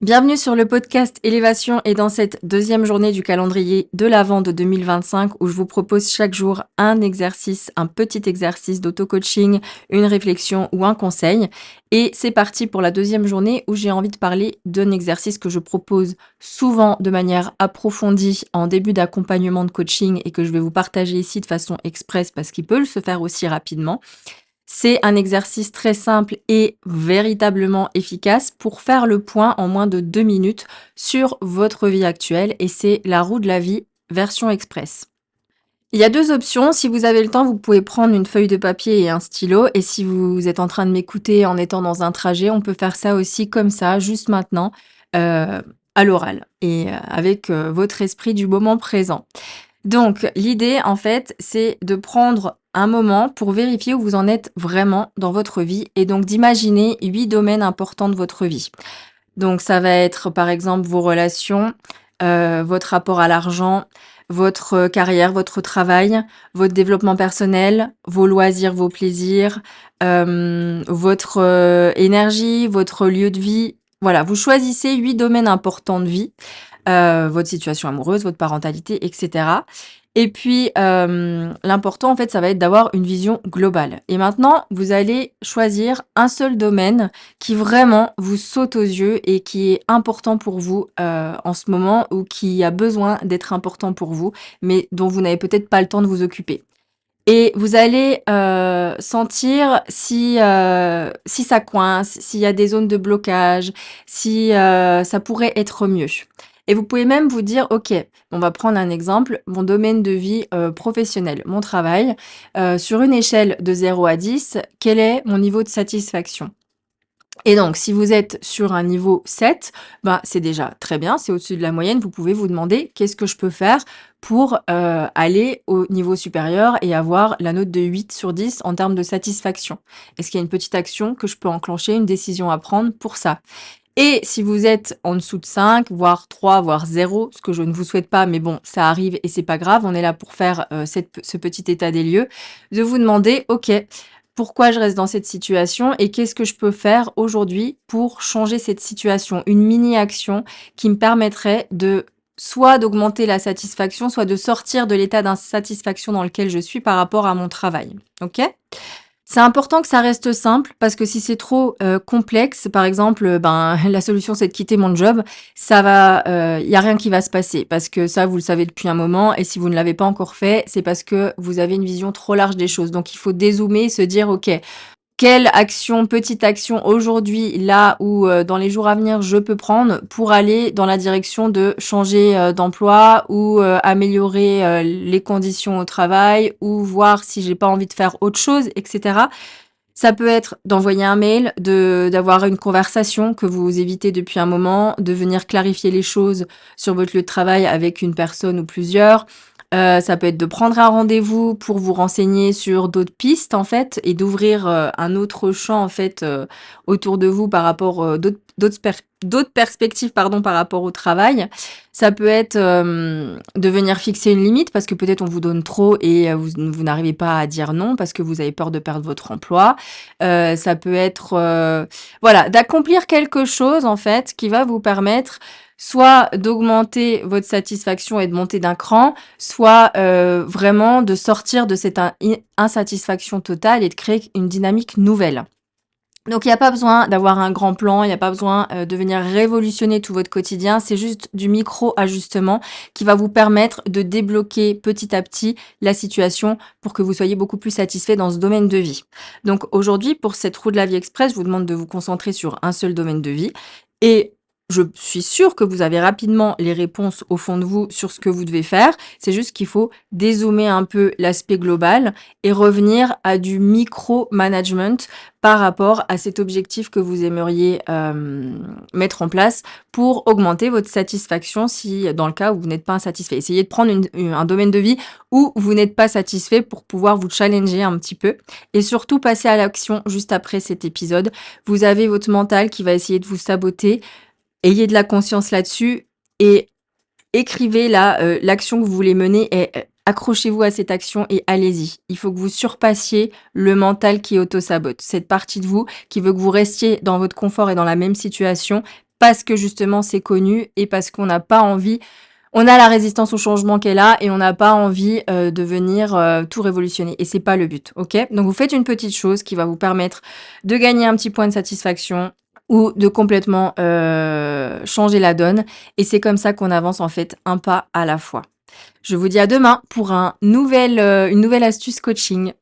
Bienvenue sur le podcast Élévation et dans cette deuxième journée du calendrier de l'Avent de 2025 où je vous propose chaque jour un exercice, un petit exercice d'auto-coaching, une réflexion ou un conseil. Et c'est parti pour la deuxième journée où j'ai envie de parler d'un exercice que je propose souvent de manière approfondie en début d'accompagnement de coaching et que je vais vous partager ici de façon express parce qu'il peut se faire aussi rapidement. C'est un exercice très simple et véritablement efficace pour faire le point en moins de 2 minutes sur votre vie actuelle et c'est la roue de la vie version express. Il y a 2 options. Si vous avez le temps, vous pouvez prendre une feuille de papier et un stylo et si vous êtes en train de m'écouter en étant dans un trajet, on peut faire ça aussi comme ça, juste maintenant, à l'oral et avec, votre esprit du moment présent. Donc, l'idée, en fait, c'est de prendre un moment pour vérifier où vous en êtes vraiment dans votre vie et donc d'imaginer 8 domaines importants de votre vie. Donc, ça va être, par exemple, vos relations, votre rapport à l'argent, votre carrière, votre travail, votre développement personnel, vos loisirs, vos plaisirs, votre, énergie, votre lieu de vie. Voilà, vous choisissez 8 domaines importants de vie, votre situation amoureuse, votre parentalité et cetera et puis, l'important, en fait, ça va être d'avoir une vision globale et maintenant, vous allez choisir un seul domaine qui vraiment vous saute aux yeux et qui est important pour vous, en ce moment ou qui a besoin d'être important pour vous, mais dont vous n'avez peut-être pas le temps de vous occuper et vous allez, sentir si ça coince, s'il y a des zones de blocage, si, ça pourrait être mieux et vous pouvez même vous dire: «OK, on va prendre un exemple, mon domaine de vie, professionnel, mon travail, sur une échelle de 0 à 10, quel est mon niveau de satisfaction?» Et donc, si vous êtes sur un niveau 7, bah, c'est déjà très bien, c'est au-dessus de la moyenne. Vous pouvez vous demander: «Qu'est-ce que je peux faire pour, aller au niveau supérieur et avoir la note de 8 sur 10 en termes de satisfaction? Est-ce qu'il y a une petite action que je peux enclencher, une décision à prendre pour ça?» Et si vous êtes en dessous de 5, voire 3, voire 0, ce que je ne vous souhaite pas, mais bon, ça arrive et c'est pas grave, on est là pour faire, ce petit état des lieux, de vous demander: «OK, pourquoi je reste dans cette situation et qu'est-ce que je peux faire aujourd'hui pour changer cette situation?» Une mini action qui me permettrait de soit d'augmenter la satisfaction, soit de sortir de l'état d'insatisfaction dans lequel je suis par rapport à mon travail. OK? C'est important que ça reste simple parce que si c'est trop, complexe, par exemple, ben, la solution c'est de quitter mon job, ça va, il y a rien qui va se passer parce que ça, vous le savez depuis un moment et si vous ne l'avez pas encore fait, c'est parce que vous avez une vision trop large des choses. Donc il faut dézoomer et se dire: «OK, quelle action, petite action aujourd'hui, là où, dans les jours à venir, je peux prendre pour aller dans la direction de changer, d'emploi ou, améliorer, les conditions au travail ou voir si j'ai pas envie de faire autre chose et cetera?» Ça peut être d'envoyer un mail, d'avoir une conversation que vous évitez depuis un moment, de venir clarifier les choses sur votre lieu de travail avec une personne ou plusieurs. Ça peut être de prendre un rendez-vous pour vous renseigner sur d'autres pistes, en fait et d'ouvrir, un autre champ, en fait, autour de vous par rapport, d'autres perspectives, pardon, par rapport au travail. Ça peut être, de venir fixer une limite parce que peut-être on vous donne trop et vous n'arrivez pas à dire non parce que vous avez peur de perdre votre emploi. Ça peut être, voilà, d'accomplir quelque chose, en fait, qui va vous permettre soit d'augmenter votre satisfaction et de monter d'un cran, soit, vraiment de sortir de cette insatisfaction totale et de créer une dynamique nouvelle. Donc il y a pas besoin d'avoir un grand plan, il y a pas besoin, de venir révolutionner tout votre quotidien. C'est juste du micro-ajustement qui va vous permettre de débloquer petit à petit la situation pour que vous soyez beaucoup plus satisfait dans ce domaine de vie. Donc aujourd'hui, pour cette roue de la vie express, je vous demande de vous concentrer sur un seul domaine de vie et je suis sûre que vous avez rapidement les réponses au fond de vous sur ce que vous devez faire. C'est juste qu'il faut dézoomer un peu l'aspect global et revenir à du micro-management par rapport à cet objectif que vous aimeriez, mettre en place pour augmenter votre satisfaction si dans le cas où vous n'êtes pas insatisfait. Essayez de prendre un domaine de vie où vous n'êtes pas satisfait pour pouvoir vous challenger un petit peu et surtout passer à l'action juste après cet épisode. Vous avez votre mental qui va essayer de vous saboter. Ayez de la conscience là-dessus et écrivez là, l'action que vous voulez mener et accrochez-vous à cette action et allez-y. Il faut que vous surpassiez le mental qui auto-sabote. Cette partie de vous qui veut que vous restiez dans votre confort et dans la même situation, parce que justement c'est connu et parce qu'on n'a pas envie on a la résistance au changement qui est là et on n'a pas envie, de venir, tout révolutionner et c'est pas le but, OK? Donc vous faites une petite chose qui va vous permettre de gagner un petit point de satisfaction ou de complètement, changer la donne et c'est comme ça qu'on avance en fait un pas à la fois. Je vous dis à demain pour une nouvelle astuce coaching.